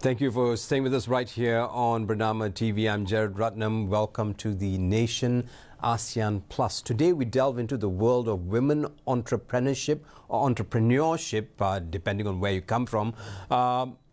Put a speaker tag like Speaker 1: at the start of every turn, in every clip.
Speaker 1: Thank you for staying with us right here on Bernama TV. I'm Gerard Ratnam. Welcome to the Nation ASEAN Plus. Today we delve into the world of women entrepreneurship or entrepreneurship, depending on where you come from,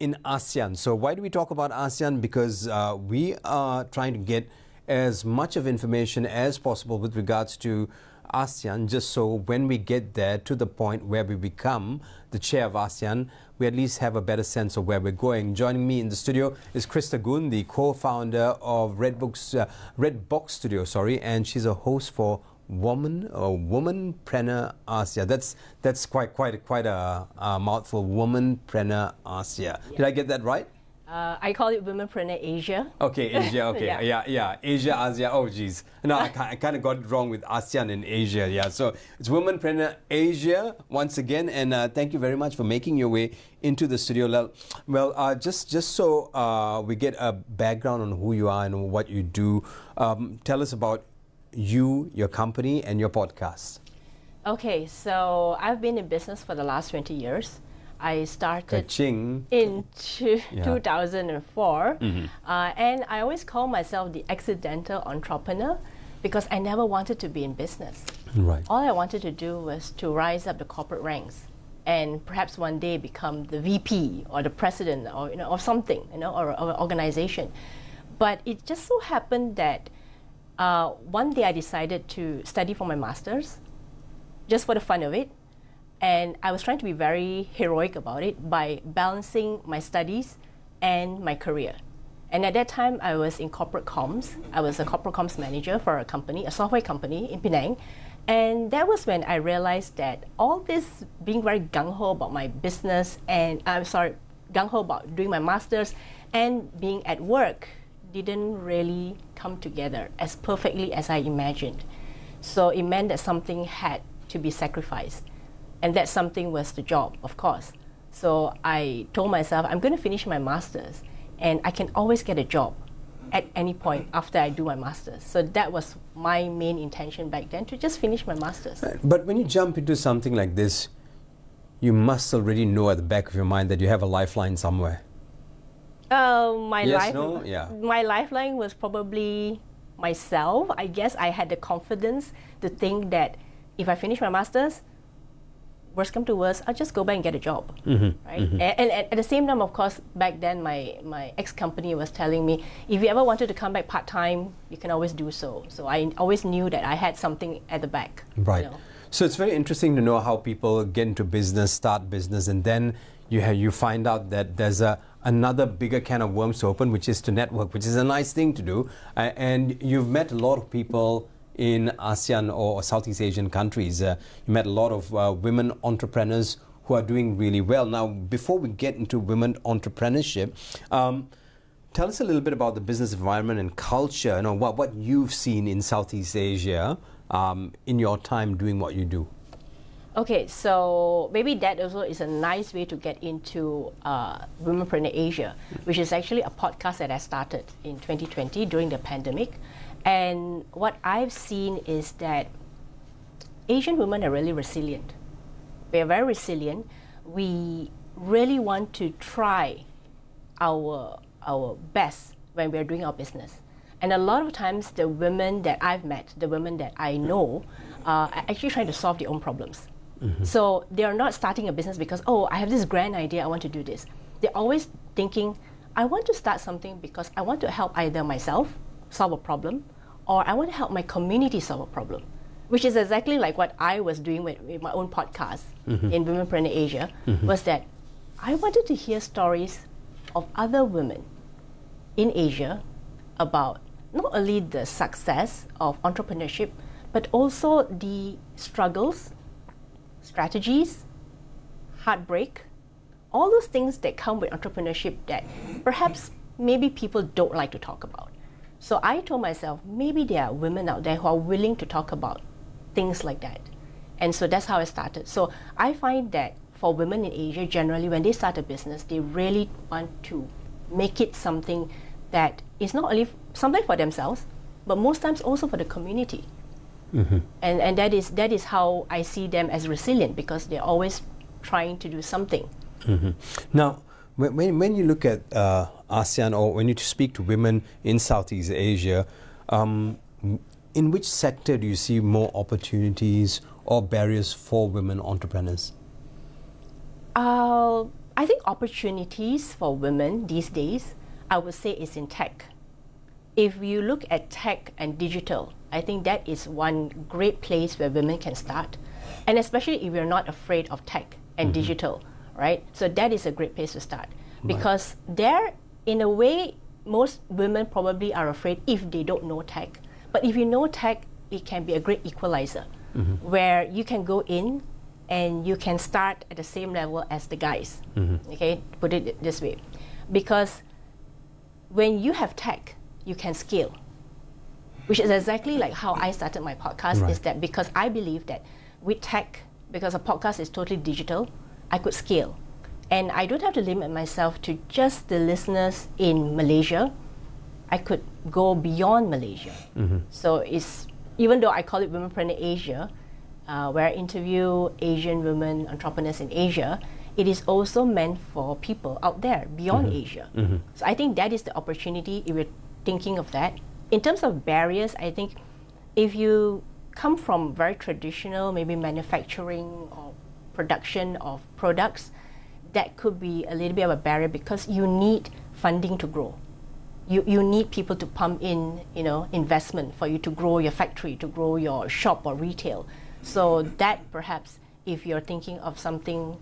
Speaker 1: in ASEAN. So why do we talk about ASEAN? Because we are trying to get as much of information as possible with regards to ASEAN, just so when we get there to the point where we become the chair of ASEAN, we at least have a better sense of where we're going. Joining me in the studio is Krista Goon, the co-founder of Redbox Studio, and she's a host for Womenpreneur Asia. That's quite a mouthful. Womenpreneur Asia.
Speaker 2: Yeah.
Speaker 1: Did I get that right?
Speaker 2: I call it Womenpreneur Asia.
Speaker 1: Okay, Asia, okay. Yeah. Asia, Asia, oh geez. No, I kind of got it wrong with ASEAN and Asia, yeah. So it's Womenpreneur Asia once again, and thank you very much for making your way into the studio. Well, just so we get a background on who you are and what you do, tell us about you, your company, and your podcast.
Speaker 2: Okay, so I've been in business for the last 20 years. I started
Speaker 1: Ka-ching.
Speaker 2: in 2004,
Speaker 1: Mm-hmm.
Speaker 2: and I always call myself the accidental entrepreneur because I never wanted to be in business.
Speaker 1: Right.
Speaker 2: All I wanted to do was to rise up the corporate ranks and perhaps one day become the VP or the president or something, or an organization. But it just so happened that one day I decided to study for my master's just for the fun of it. And I was trying to be very heroic about it by balancing my studies and my career. And at that time, I was in corporate comms. I was a corporate comms manager for a company, a software company in Penang. And that was when I realized that all this being very gung-ho about my business and, gung-ho about doing my master's and being at work didn't really come together as perfectly as I imagined. So it meant that something had to be sacrificed. And that something was the job, of course. So I told myself, I'm going to finish my master's, and I can always get a job at any point after I do my master's. So that was my main intention back then, to just finish my master's.
Speaker 1: Right. But when you jump into something like this, you must already know at the back of your mind that you have a lifeline somewhere.
Speaker 2: My lifeline was probably myself. I guess I had the confidence to think that if I finish my master's, worst come to worst, I'll just go back and get a job, right? Mm-hmm. And at the same time, of course, back then my ex-company was telling me, if you ever wanted to come back part-time, you can always do so. So I always knew that I had something at the back.
Speaker 1: Right. So it's very interesting to know how people get into business, start business, and then you find out that there's another bigger can of worms to open, which is to network, which is a nice thing to do. And you've met a lot of people in ASEAN or Southeast Asian countries. You met a lot of women entrepreneurs who are doing really well. Now, before we get into women entrepreneurship, tell us a little bit about the business environment and culture, what you've seen in Southeast Asia in your time doing what you do.
Speaker 2: Okay, so maybe that also is a nice way to get into Womenpreneur Asia, which is actually a podcast that I started in 2020 during the pandemic. And what I've seen is that Asian women are really resilient. We are very resilient. We really want to try our best when we're doing our business. And a lot of times the women that I've met, the women that I know, are actually trying to solve their own problems. Mm-hmm. So they're not starting a business because, I have this grand idea, I want to do this. They're always thinking, I want to start something because I want to help either myself solve a problem, or I want to help my community solve a problem, which is exactly like what I was doing with my own podcast in Womenpreneur Asia, was that I wanted to hear stories of other women in Asia about not only the success of entrepreneurship, but also the struggles, strategies, heartbreak, all those things that come with entrepreneurship that perhaps maybe people don't like to talk about. So I told myself, maybe there are women out there who are willing to talk about things like that. And so that's how I started. So I find that for women in Asia, generally, when they start a business, they really want to make it something that is not only something for themselves, but most times also for the community. Mm-hmm. And that is how I see them as resilient, because they're always trying to do something.
Speaker 1: Mm-hmm. Now, When you look at ASEAN, or when you speak to women in Southeast Asia, in which sector do you see more opportunities or barriers for women entrepreneurs?
Speaker 2: I think opportunities for women these days, I would say, is in tech. If you look at tech and digital, I think that is one great place where women can start. And especially if you're not afraid of tech and digital, right? So that is a great place to start. Because there, in a way, most women probably are afraid if they don't know tech. But if you know tech, it can be a great equalizer where you can go in and you can start at the same level as the guys. Okay, put it this way. Because when you have tech, you can scale, which is exactly like how I started my podcast, is that because I believe that with tech, because a podcast is totally digital, I could scale. And I don't have to limit myself to just the listeners in Malaysia. I could go beyond Malaysia. So it's, even though I call it Womenpreneur Asia, where I interview Asian women entrepreneurs in Asia, it is also meant for people out there beyond Asia. So I think that is the opportunity if we're thinking of that. In terms of barriers, I think if you come from very traditional, maybe manufacturing or production of products, that could be a little bit of a barrier because you need funding to grow. You need people to pump in, investment for you to grow your factory, to grow your shop or retail. So that perhaps, if you're thinking of something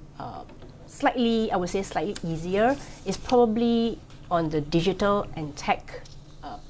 Speaker 2: slightly, I would say slightly easier, is probably on the digital and tech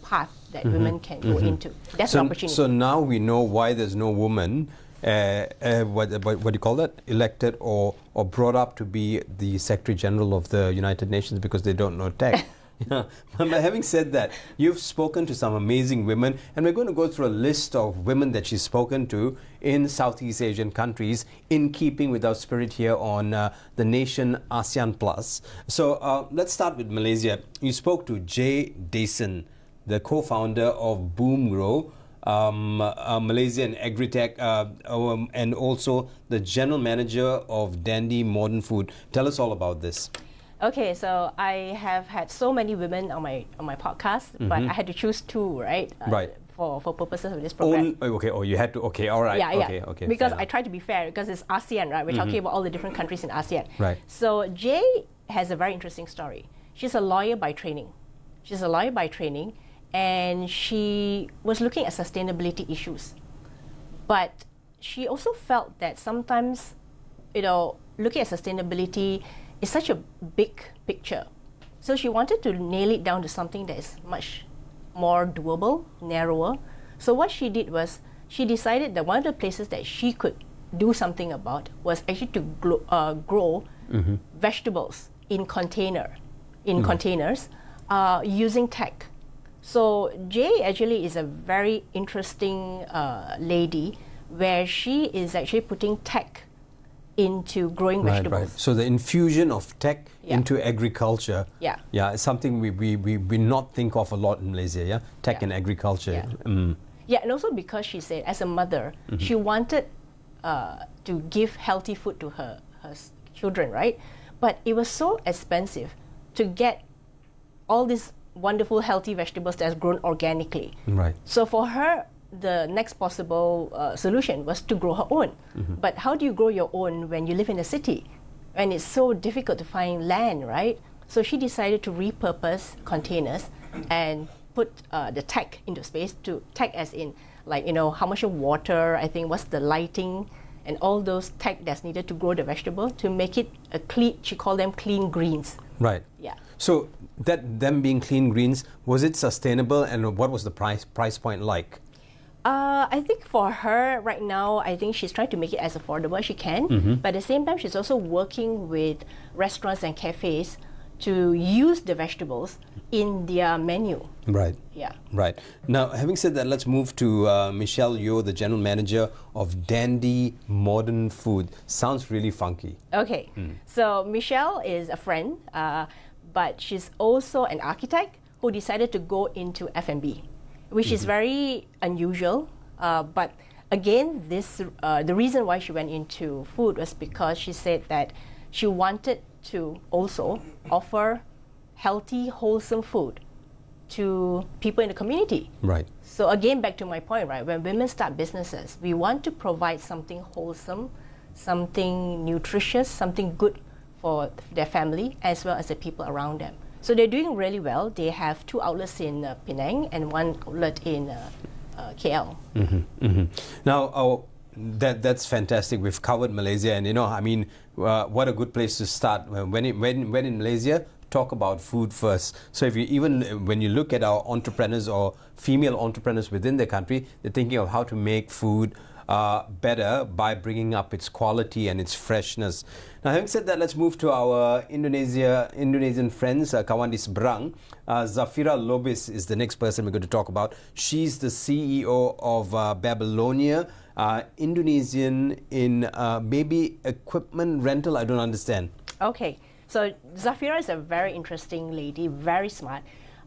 Speaker 2: path that women can go into. That's an opportunity.
Speaker 1: So now we know why there's no woman, what do you call that, elected or brought up to be the Secretary General of the United Nations, because they don't know tech. But having said that, you've spoken to some amazing women, and we're going to go through a list of women that she's spoken to in Southeast Asian countries, in keeping with our spirit here on the nation ASEAN Plus. So let's start with Malaysia. You spoke to Jay Dason, the co-founder of Boomgrow, Malaysian Agritech, and also the general manager of Dandy Modern Food. Tell us all about this.
Speaker 2: Okay, so I have had so many women on my podcast, but I had to choose two, right? For purposes of this program.
Speaker 1: You had to. Okay, all right.
Speaker 2: Yeah. Okay. Because I try to be fair, because it's ASEAN, right? We're talking about all the different countries in ASEAN.
Speaker 1: Right.
Speaker 2: So Jay has a very interesting story. She's a lawyer by training. And she was looking at sustainability issues. But she also felt that sometimes, looking at sustainability is such a big picture. So she wanted to nail it down to something that is much more doable, narrower. So what she did was, she decided that one of the places that she could do something about was actually to grow vegetables in containers using tech. So Jay actually is a very interesting lady, where she is actually putting tech into growing vegetables.
Speaker 1: Right. So the infusion of tech into agriculture, is something we not think of a lot in Malaysia. Tech and agriculture.
Speaker 2: And also because she said, as a mother, she wanted to give healthy food to her children, right? But it was so expensive to get all these wonderful healthy vegetables that's grown organically.
Speaker 1: Right.
Speaker 2: So for her, the next possible solution was to grow her own. But how do you grow your own when you live in a city? And it's so difficult to find land, right? So she decided to repurpose containers and put the tech into space. To tech as in, how much of water, I think, what's the lighting, and all those tech that's needed to grow the vegetable, to make it a clean, she called them clean greens.
Speaker 1: Right.
Speaker 2: Yeah.
Speaker 1: So them being clean greens, was it sustainable, and what was the price point like?
Speaker 2: I think for her right now, I think she's trying to make it as affordable as she can. But at the same time, she's also working with restaurants and cafes to use the vegetables in their menu.
Speaker 1: Right.
Speaker 2: Yeah.
Speaker 1: Right. Now, having said that, let's move to Michelle Yeoh, the general manager of Dandy Modern Food. Sounds really funky.
Speaker 2: Okay. So Michelle is a friend, but she's also an architect who decided to go into F&B, which is very unusual. But again, the reason why she went into food was because she said that she wanted to also offer healthy, wholesome food to people in the community.
Speaker 1: Right.
Speaker 2: So again, back to my point, right? When women start businesses, we want to provide something wholesome, something nutritious, something good for their family as well as the people around them. So they're doing really well. They have 2 outlets in Penang and 1 outlet in KL.
Speaker 1: Now, that's fantastic. We've covered Malaysia, and I mean, what a good place to start. When in Malaysia, talk about food first. So when you look at our entrepreneurs or female entrepreneurs within the country, they're thinking of how to make food better by bringing up its quality and its freshness. Now, having said that, let's move to our Indonesian friends, kawan di seberang. Zafira Lobis is the next person we're going to talk about. She's the CEO of Babylonia, Indonesian in baby equipment rental. I don't understand.
Speaker 2: Okay, so Zafira is a very interesting lady, very smart.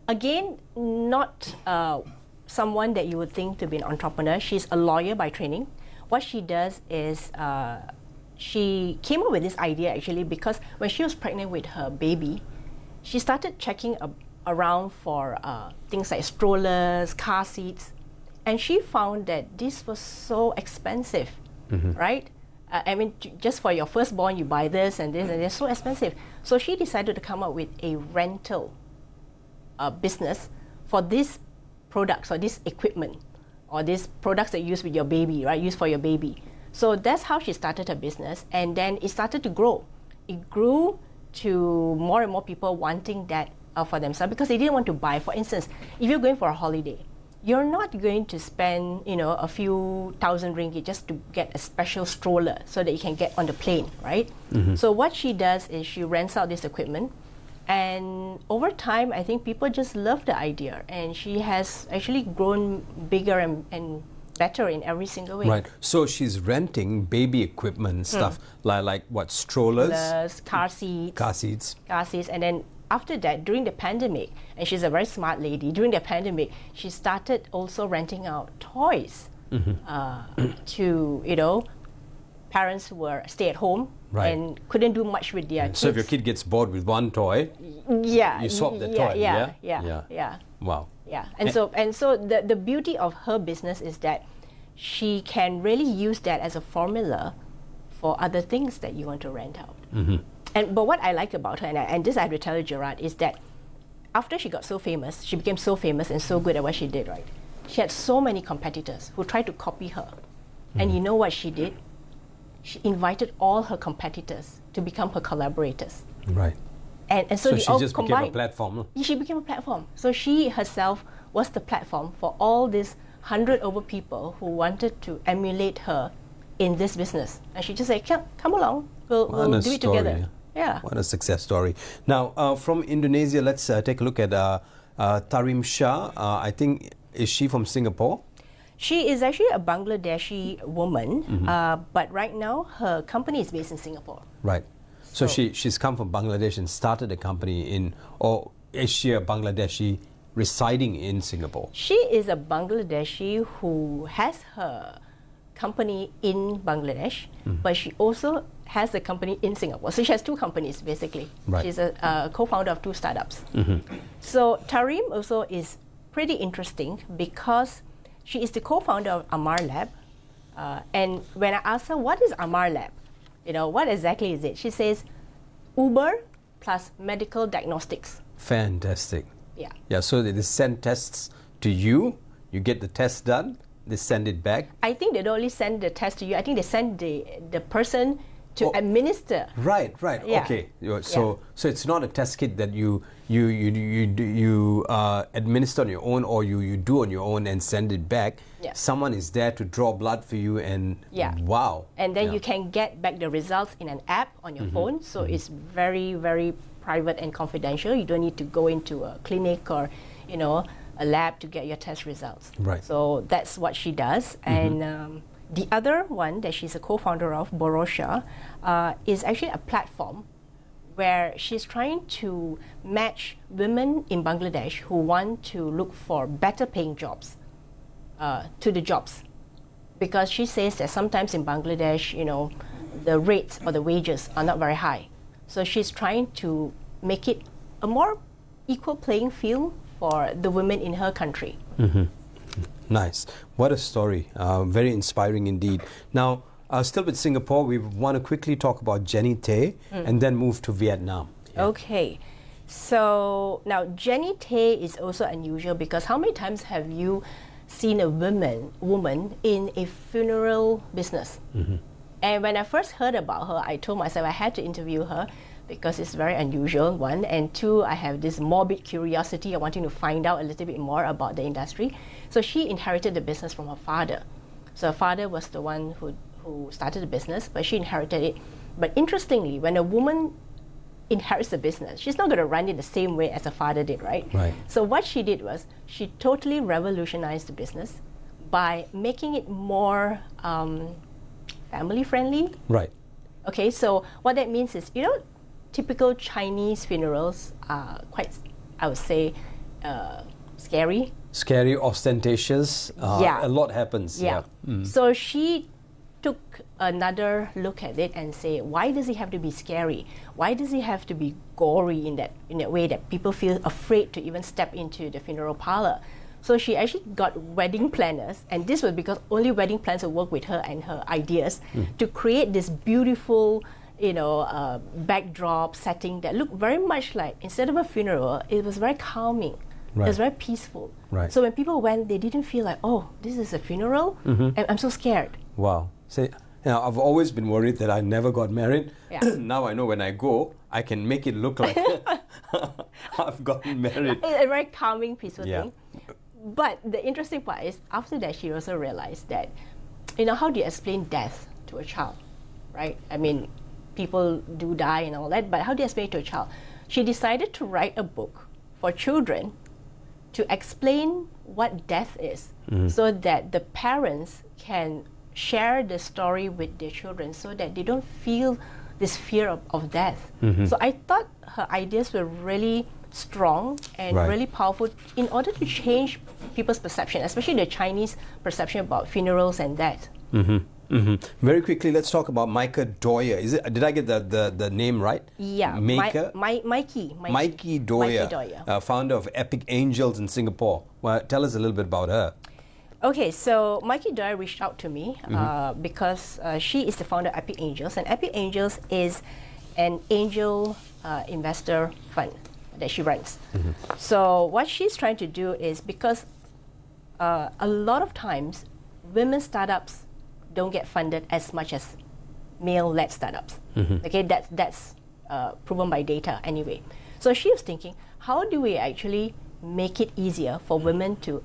Speaker 2: Again, not someone that you would think to be an entrepreneur. She's a lawyer by training. What she does is she came up with this idea actually because when she was pregnant with her baby, she started checking around for things like strollers, car seats, and she found that this was so expensive, right? I mean, just for your firstborn, you buy this and this, and they're so expensive. So she decided to come up with a rental business for these products or this equipment or these products that you use with your baby, right? Use for your baby. So that's how she started her business, and then it started to grow. It grew to more and more people wanting that for themselves because they didn't want to buy. For instance, if you're going for a holiday, you're not going to spend, a few thousand ringgit just to get a special stroller so that you can get on the plane, right? So what she does is she rents out this equipment, and over time, I think people just love the idea, and she has actually grown bigger and better in every single way.
Speaker 1: Right. So she's renting baby equipment stuff like what, strollers,
Speaker 2: car seats, and then after that, during the pandemic, and she's a very smart lady, during the pandemic, she started also renting out toys to, parents who were stay at home and couldn't do much with their kids.
Speaker 1: So if your kid gets bored with one toy, you swap the toy.
Speaker 2: Yeah.
Speaker 1: Wow.
Speaker 2: Yeah, and so the beauty of her business is that she can really use that as a formula for other things that you want to rent out. But what I like about her, and this I have to tell you, Gerard, is that after she got so famous, she became so famous and so good at what she did, right? She had so many competitors who tried to copy her. And you know what she did? She invited all her competitors to become her collaborators.
Speaker 1: Right.
Speaker 2: And so
Speaker 1: she just became a platform.
Speaker 2: She became a platform. So she herself was the platform for all these 100 over people who wanted to emulate her in this business. And she just said, come along, we'll do it together. Yeah.
Speaker 1: What a success story. Now, from Indonesia, let's take a look at Tarim Shah. I think, is she from Singapore?
Speaker 2: She is actually a Bangladeshi woman, but right now her company is based in Singapore.
Speaker 1: Right. So she's come from Bangladesh and started a company is she a Bangladeshi residing in Singapore?
Speaker 2: She is a Bangladeshi who has her company in Bangladesh, but she also has a company in Singapore. So she has 2 companies basically.
Speaker 1: Right.
Speaker 2: She's a co-founder of 2 startups. So Tarim also is pretty interesting because she is the co-founder of Amar Lab. And when I asked her, what is Amar Lab? What exactly is it? She says, Uber plus medical diagnostics.
Speaker 1: Fantastic.
Speaker 2: Yeah.
Speaker 1: Yeah, so they send tests to you, you get the test done, they send it back.
Speaker 2: I think they don't only send the test to you, I think they send the person to administer.
Speaker 1: Right.
Speaker 2: Yeah.
Speaker 1: Okay. So it's not a test kit that you administer on your own or you do on your own and send it back.
Speaker 2: Yeah.
Speaker 1: Someone is there to draw blood for you and wow.
Speaker 2: And then you can get back the results in an app on your phone. So it's very, very private and confidential. You don't need to go into a clinic or, a lab to get your test results.
Speaker 1: Right.
Speaker 2: So that's what she does. And the other one that she's a co-founder of, Borosha, is actually a platform where she's trying to match women in Bangladesh who want to look for better paying jobs to the jobs. Because she says that sometimes in Bangladesh, the rates or the wages are not very high. So she's trying to make it a more equal playing field for the women in her country.
Speaker 1: Nice. What a story. Very inspiring indeed. Now, still with Singapore, we want to quickly talk about Jenny Tay and then move to Vietnam. Yeah.
Speaker 2: Okay. So now Jenny Tay is also unusual because how many times have you seen a woman in a funeral business? And when I first heard about her, I told myself I had to interview her because it's very unusual, one. And two, I have this morbid curiosity. I wanted to find out a little bit more about the industry. So she inherited the business from her father. So her father was the one who started the business, but she inherited it. But interestingly, when a woman inherits the business, she's not going to run it the same way as her father did, right?
Speaker 1: Right.
Speaker 2: So what she did was she totally revolutionized the business by making it more family friendly.
Speaker 1: Right.
Speaker 2: Okay, so what that means is, typical Chinese funerals are quite, I would say, scary.
Speaker 1: Scary, ostentatious.
Speaker 2: Yeah.
Speaker 1: A lot happens.
Speaker 2: Yeah. So she took another look at it and say, why does it have to be scary? Why does it have to be gory in that way that people feel afraid to even step into the funeral parlor? So she actually got wedding planners, and this was because only wedding planners would work with her and her ideas to create this beautiful, backdrop setting that looked very much like, instead of a funeral, it was very calming.
Speaker 1: Right.
Speaker 2: It was very peaceful.
Speaker 1: Right.
Speaker 2: So when people went, they didn't feel like, oh, this is a funeral, and I'm so scared.
Speaker 1: Wow. See, I've always been worried that I never got married.
Speaker 2: Yeah.
Speaker 1: Now I know when I go, I can make it look like I've gotten married.
Speaker 2: A very calming, peaceful
Speaker 1: Yeah.
Speaker 2: thing. But the interesting part is, after that, she also realized that, how do you explain death to a child, right? I mean, people do die and all that, but how do you explain it to a child? She decided to write a book for children to explain what death is, so that the parents can share the story with their children so that they don't feel this fear of death. So I thought her ideas were really strong and
Speaker 1: Right.
Speaker 2: really powerful in order to change people's perception, especially the Chinese perception about funerals and death.
Speaker 1: Very quickly, let's talk about Micah Doyer. Did I get the name right?
Speaker 2: Yeah,
Speaker 1: Maker?
Speaker 2: Mikey
Speaker 1: Doyer, founder of Epic Angels in Singapore. Well, tell us a little bit about her.
Speaker 2: Okay, so Mikey Doyer reached out to me because she is the founder of Epic Angels, and Epic Angels is an angel investor fund that she runs. So what she's trying to do is, because a lot of times women startups don't get funded as much as male-led startups. Okay, that's proven by data anyway. So she was thinking, how do we actually make it easier for women to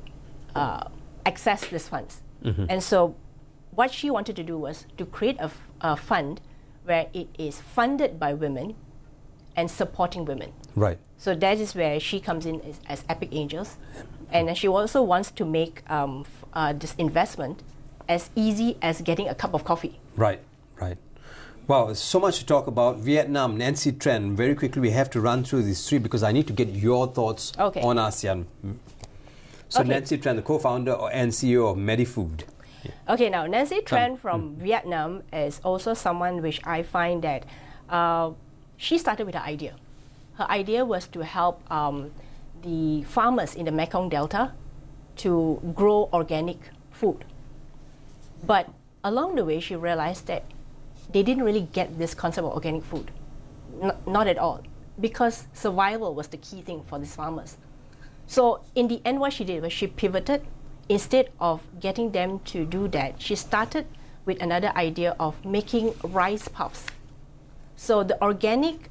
Speaker 2: access these funds? And so what she wanted to do was to create a fund where it is funded by women and supporting women.
Speaker 1: Right.
Speaker 2: So that is where she comes in as Epic Angels. And then she also wants to make this investment as easy as getting a cup of coffee.
Speaker 1: Right. Wow, there's so much to talk about. Vietnam, Nancy Tran. Very quickly, we have to run through these three because I need to get your thoughts on ASEAN. So
Speaker 2: Okay.
Speaker 1: Nancy Tran, the co-founder and CEO of MediFood.
Speaker 2: Okay, now Nancy Tran from Vietnam is also someone which I find that she started with her idea. Her idea was to help the farmers in the Mekong Delta to grow organic food. But along the way, she realized that they didn't really get this concept of organic food. Not at all. Because survival was the key thing for these farmers. So in the end, what she did was she pivoted. Instead of getting them to do that, she started with another idea of making rice puffs. So the organic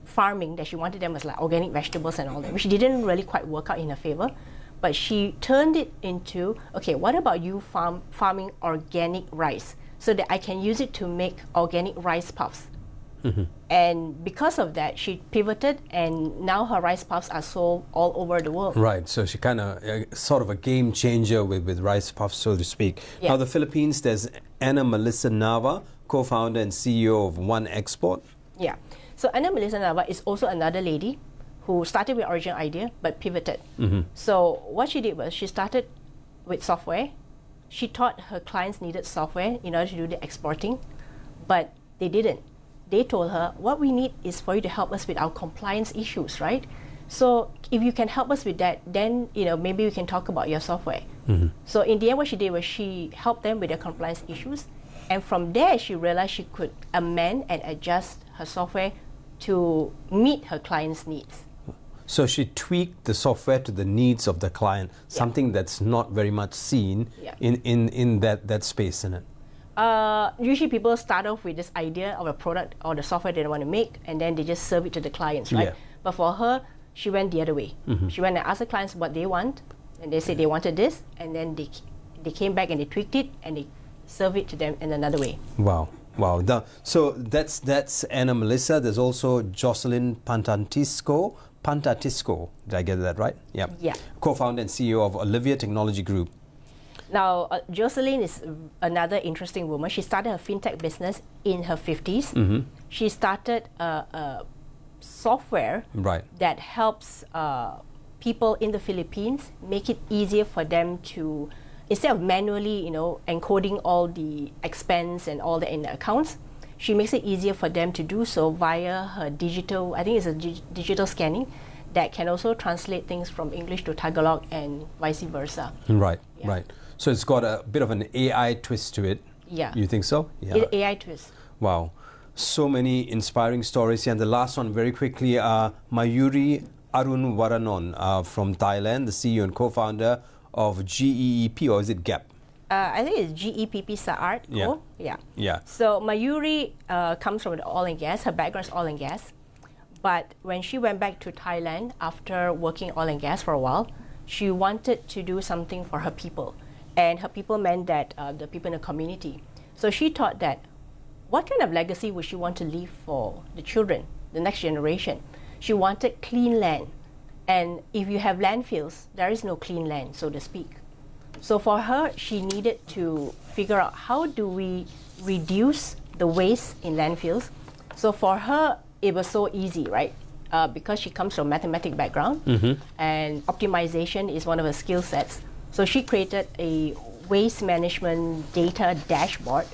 Speaker 2: farming that she wanted them was like organic vegetables and all that, which didn't really quite work out in her favor. But she turned it into, okay, what about you farming organic rice so that I can use it to make organic rice puffs? And because of that, she pivoted, and now her rice puffs are sold all over the world.
Speaker 1: Right, so she kind of sort of a game changer with rice puffs, so to speak.
Speaker 2: Yeah.
Speaker 1: Now the Philippines, there's Ana Melissa Nava, co-founder and CEO of One Export.
Speaker 2: Yeah. So Ana Melissa Nava is also another lady who started with original idea but pivoted. So what she did was she started with software. She thought her clients needed software in order to do the exporting, but they didn't. they told her, what we need is for you to help us with our compliance issues, right? So if you can help us with that, then maybe we can talk about your software. So in the end, what she did was she helped them with their compliance issues, and from there she realized she could amend and adjust her software to meet her clients' needs.
Speaker 1: So she tweaked the software to the needs of the client, something that's not very much seen in that space, isn't it?
Speaker 2: Usually people start off with this idea of a product or the software they want to make, and then they just serve it to the clients, right? But for her, she went the other way. She went and asked the clients what they want, and they said they wanted this, and then they came back and they tweaked it and they serve it to them in another way.
Speaker 1: Wow. So that's Anna Melissa. There's also Jocelyn Pantatisco. Did I get that right? Yeah. Co-founder and CEO of Olivia Technology Group.
Speaker 2: Now, Jocelyn is another interesting woman. She started her fintech business in her 50s. She started a software that helps people in the Philippines make it easier for them to, instead of manually, encoding all the expense and all the in the accounts, she makes it easier for them to do so via her digital, I think it's a digital scanning that can also translate things from English to Tagalog and vice versa.
Speaker 1: Right. So it's got a bit of an AI twist to it.
Speaker 2: Yeah.
Speaker 1: You think so? Yeah.
Speaker 2: It's AI twist.
Speaker 1: Wow. So many inspiring stories here. And the last one, very quickly, Mayuri Arunwaranon from Thailand, the CEO and co-founder of GEEP, or is it GAP?
Speaker 2: I think it's GEPP Saart.
Speaker 1: Yeah.
Speaker 2: So Mayuri comes from the oil and gas. Her background is oil and gas. But when she went back to Thailand after working oil and gas for a while, she wanted to do something for her people. And her people meant that the people in the community. So she thought that what kind of legacy would she want to leave for the children, the next generation? She wanted clean land. And if you have landfills, there is no clean land, so to speak. So for her, she needed to figure out how do we reduce the waste in landfills. So for her, it was so easy, right? Because she comes from a mathematics background, and optimization is one of her skill sets. So she created a waste management data dashboard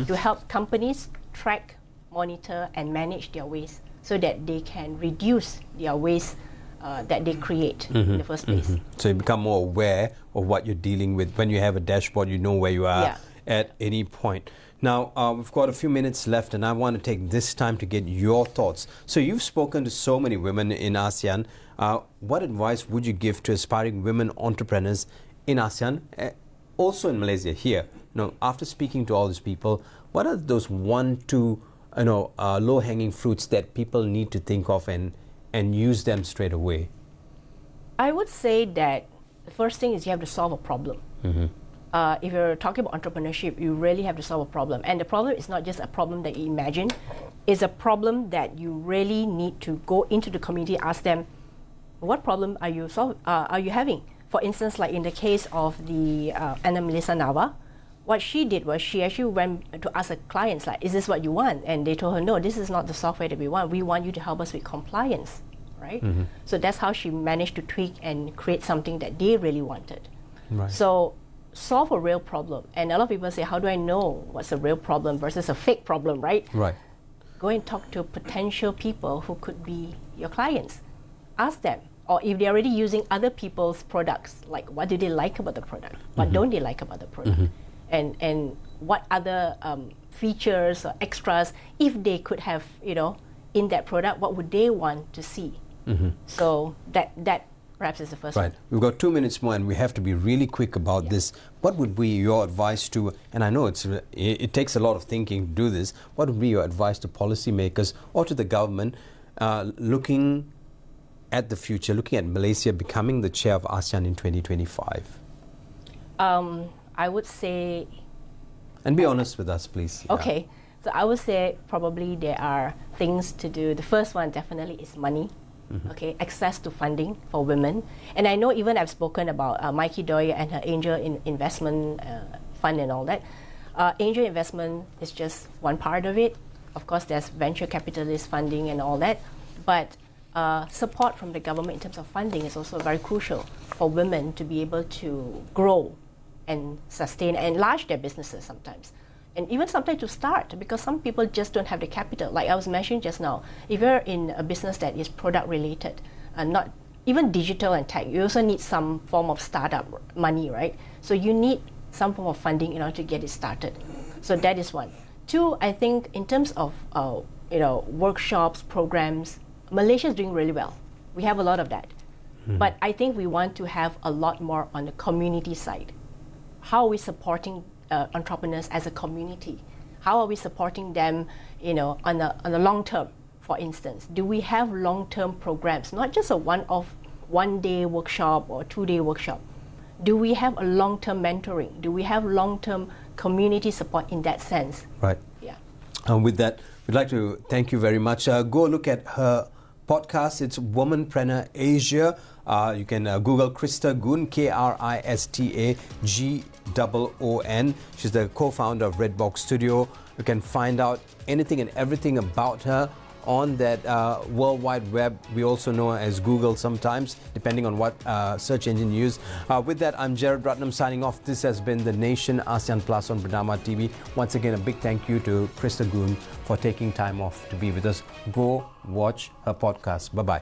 Speaker 2: to help companies track, monitor, and manage their waste so that they can reduce their waste that they create in the first place.
Speaker 1: So you become more aware of what you're dealing with. When you have a dashboard, you know where you are at any point. Now, we've got a few minutes left, and I want to take this time to get your thoughts. So you've spoken to so many women in ASEAN. What advice would you give to aspiring women entrepreneurs in ASEAN, also in Malaysia here? After speaking to all these people, what are those 1-2 low-hanging fruits that people need to think of and use them straight away?
Speaker 2: I would say that the first thing is you have to solve a problem. If you're talking about entrepreneurship, you really have to solve a problem. And the problem is not just a problem that you imagine. It's a problem that you really need to go into the community, ask them, what problem are you having? For instance, like in the case of the Anna Melissa Nava, what she did was she actually went to ask her clients, like, is this what you want? And they told her, no, this is not the software that we want. We want you to help us with compliance, right? So that's how she managed to tweak and create something that they really wanted. So solve a real problem. And a lot of people say, how do I know what's a real problem versus a fake problem, right? Go and talk to potential people who could be your clients. Ask them. Or if they're already using other people's products, like what do they like about the product? What don't they like about the product? And what other features or extras, if they could have, in that product, what would they want to see? So that perhaps is the first one.
Speaker 1: We've got 2 minutes more and we have to be really quick about this. What would be your advice to, and I know it takes a lot of thinking to do this, what would be your advice to policymakers or to the government looking at the future, looking at Malaysia becoming the chair of ASEAN in 2025?
Speaker 2: I would say...
Speaker 1: And be honest with us, please.
Speaker 2: Okay. So I would say probably there are things to do. The first one definitely is money. Okay, access to funding for women. And I know even I've spoken about Mikey Doyle and her angel investment fund and all that. Angel investment is just one part of it. Of course, there's venture capitalist funding and all that. But support from the government in terms of funding is also very crucial for women to be able to grow and sustain and enlarge their businesses sometimes. And even sometimes to start, because some people just don't have the capital. Like I was mentioning just now, if you're in a business that is product related, and not even digital and tech, you also need some form of startup money, right? So you need some form of funding in order to get it started. So that is one. Two, I think in terms of workshops, programs, Malaysia is doing really well. We have a lot of that. But I think we want to have a lot more on the community side. How are we supporting entrepreneurs as a community? How are we supporting them, on the long term? For instance, do we have long-term programs, not just a one-off, one-day workshop or two-day workshop? Do we have a long-term mentoring? Do we have long-term community support in that sense?
Speaker 1: Right.
Speaker 2: Yeah.
Speaker 1: With that, we'd like to thank you very much. Go look at her podcast. It's Womenpreneur Asia. You can Google Krista Goon, KristaGoon. She's the co-founder of Redbox Studio. You can find out anything and everything about her on that World Wide Web. We also know her as Google sometimes, depending on what search engine you use. With that, I'm Gerard Ratnam signing off. This has been The Nation ASEAN Plus on Bernama TV. Once again, a big thank you to Krista Goon for taking time off to be with us. Go watch her podcast. Bye-bye.